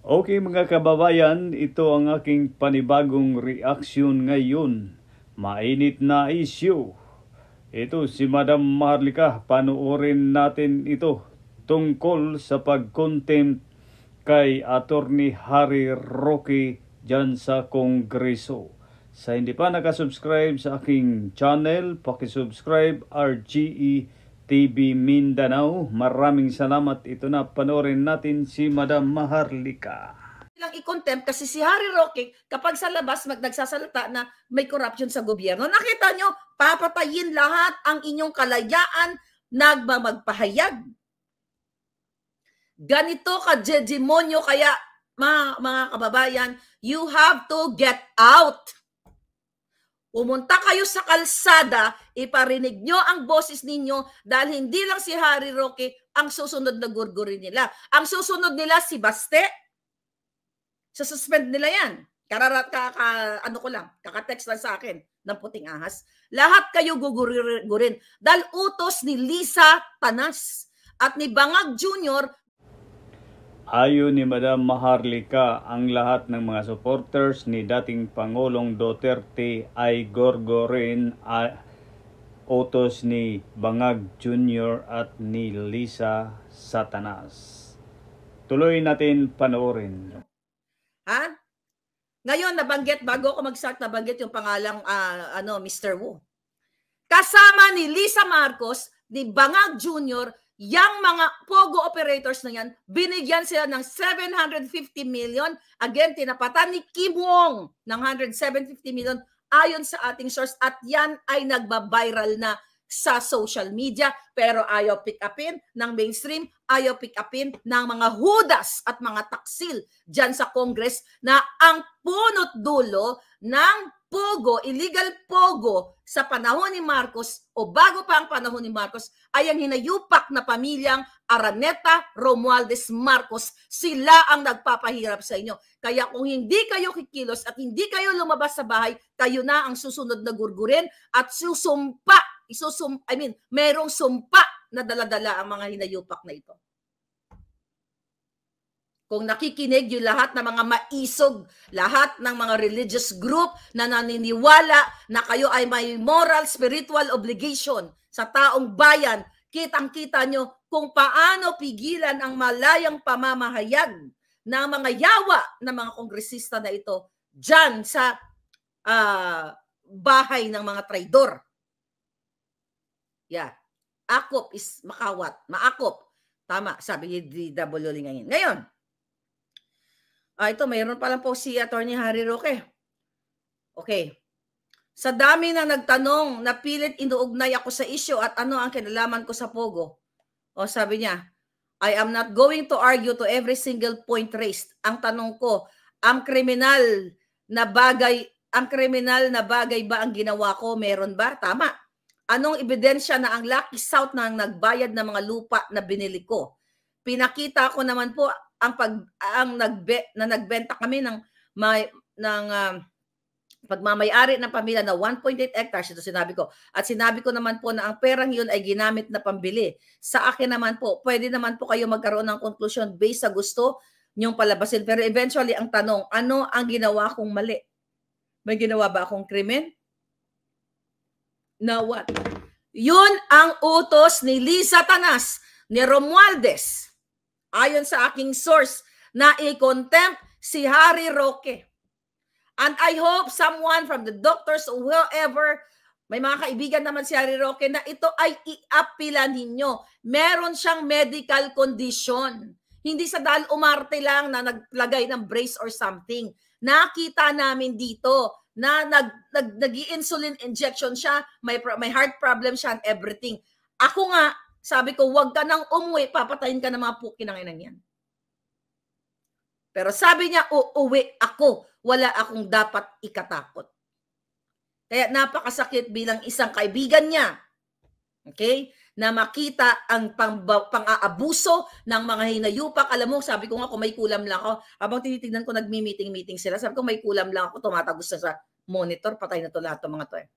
Okay mga kababayan, ito ang aking panibagong reaksyon ngayon. Mainit na issue. Ito si Madam Maharlika, panoorin natin ito tungkol sa pag-contempt kay Attorney Harry Roque dyan sa Kongreso. Sa hindi pa nakasubscribe sa aking channel, pakisubscribe RGE TV Mindanao. Maraming salamat. Ito na, panoorin natin si Madam Maharlika. Lang i-contempt kasi si Harry Roque kapag sa labas nagsasalita na may corruption sa gobyerno, nakita nyo, papatayin lahat ang inyong kalayaan, magpahayag. Ganito ka-demonyo, kaya mga kababayan, you have to get out. Pumunta kayo sa kalsada, iparinig nyo ang boses ninyo dahil hindi lang si Harry Roque ang susunod na gurgurin nila. Ang susunod nila si Baste. Suspend nila yan. Kaka-text lang sa akin ng puting ahas. Lahat kayo gugurin dahil utos ni Lisa Tanas at ni Bangag Jr. Ayon ni Madam Maharlika, ang lahat ng mga supporters ni dating Pangulong Duterte ay gorgorin utos ni Bangag Jr. at ni Lisa Satanas. Tuloy natin panoorin. Ha? Ngayon, bago ako mag-start, nabanggit yung pangalang Mr. Wu. Kasama ni Lisa Marcos, ni Bangag Jr., yang mga POGO operators na yan, binigyan sila ng 750 million. Again, tinapatan ni Kim Wong ng 150 million ayon sa ating source. At yan ay nagba-viral na sa social media. Pero ayaw pick upin ng mainstream, ayaw pick upin ng mga hudas at mga taksil dyan sa Congress na ang punot dulo ng POGO, illegal POGO sa panahon ni Marcos o bago pa ang panahon ni Marcos ay ang hinayupak na pamilyang Araneta Romualdez Marcos. Sila ang nagpapahirap sa inyo. Kaya kung hindi kayo kikilos at hindi kayo lumabas sa bahay, kayo na ang susunod na gurgurin at merong sumpa na daladala ang mga hinayupak na ito. Kung nakikinig yung lahat ng mga maisog, lahat ng mga religious group na naniniwala na kayo ay may moral, spiritual obligation sa taong bayan, kitang-kita nyo kung paano pigilan ang malayang pamamahayag ng mga yawa ng mga kongresista na ito dyan sa bahay ng mga traidor. Yeah. Akop is makawat. Maakop. Tama, sabi ni D.W. Lingayin. Ngayon, ito, mayroon pa lang po si Attorney Harry Roque. Okay. Sa dami na nagtanong, napilit inuugnay ako sa issue at ano ang kinalaman ko sa POGO. O sabi niya, I am not going to argue to every single point raised. Ang tanong ko, ang kriminal na bagay ba ang ginawa ko? Meron ba? Tama. Anong ebidensya na ang Lucky South na nagbayad ng mga lupa na binili ko? Pinakita ko naman po nagbenta kami ng pagmamayari ng pamilya na 1.8 hectares. Ito sinabi ko. At sinabi ko naman po na ang perang yun ay ginamit na pambili. Sa akin naman po, pwede naman po kayo magkaroon ng conclusion based sa gusto nyong palabasin. Pero eventually, ang tanong, ano ang ginawa kong mali? May ginawa ba akong krimen? Now what? Yun ang utos ni Lisa Tanas, ni Romualdez, ayon sa aking source, na i-contempt si Harry Roque. And I hope someone from the doctors or whoever, may mga kaibigan naman si Harry Roque, na ito ay i-appealan ninyo. Meron siyang medical condition. Hindi sa dahil umarte lang na naglagay ng brace or something. Nakita namin dito na nag-insulin injection siya, may heart problem siya and everything. Ako nga, sabi ko, wag ka nang umuwi, papatayin ka ng mga pukin ng inang yan. Pero sabi niya, uuwi ako. Wala akong dapat ikatakot. Kaya napakasakit bilang isang kaibigan niya, okay, na makita ang pang-aabuso ng mga hinayupak. Alam mo, sabi ko nga, kung may kulam lang ako, habang tinitignan ko, nagmi-meeting sila, sabi ko, may kulam lang ako, tumatagos sa monitor, patay na to lahat ng mga to eh.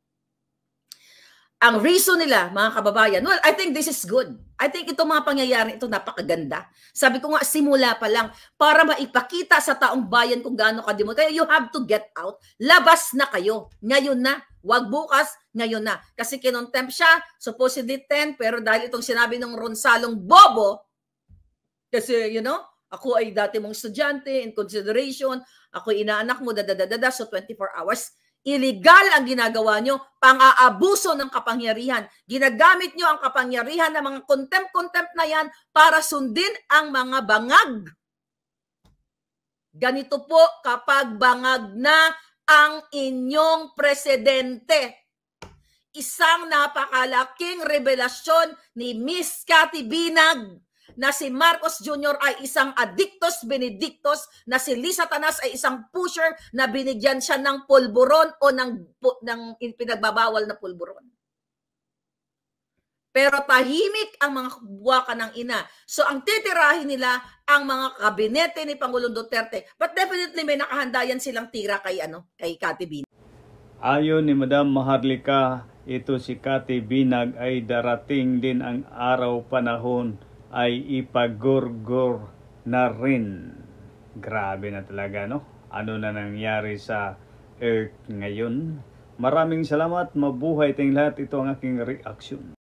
ang reason nila, mga kababayan, well, I think this is good. I think itong mga pangyayari ito napakaganda. Sabi ko nga, simula pa lang para maipakita sa taong bayan kung gaano kademo. Kaya you have to get out. Labas na kayo. Ngayon na. Wag bukas, ngayon na. Kasi kinontempt siya, supposedly 10, pero dahil itong sinabi ng Ronsalong bobo, kasi, you know, ako ay dati mong estudyante, in consideration, ako inaanak mo, so 24 hours, illegal ang ginagawa nyo, pang-aabuso ng kapangyarihan. Ginagamit nyo ang kapangyarihan ng mga contempt na yan para sundin ang mga bangag. Ganito po kapag bangag na ang inyong presidente. Isang napakalaking revelasyon ni Miss Cathy Binag na si Marcos Jr. ay isang addictus benedictus, na si Liz Satanas ay isang pusher na binigyan siya ng pulburon o ng pinagbabawal na pulburon. Pero tahimik ang mga buwaka ng ina. So ang titirahin nila ang mga kabinete ni Pangulong Duterte. But definitely may nakahanda yan silang tira kay Cathy Binag. Ayon ni Madam Maharlika, ito si Cathy Binag ay darating din ang araw panahon ay ipagurgur na rin. Grabe na talaga, no? Ano na nangyari sa Earth ngayon? Maraming salamat. Mabuhay tayong lahat. Ito ang aking reaction.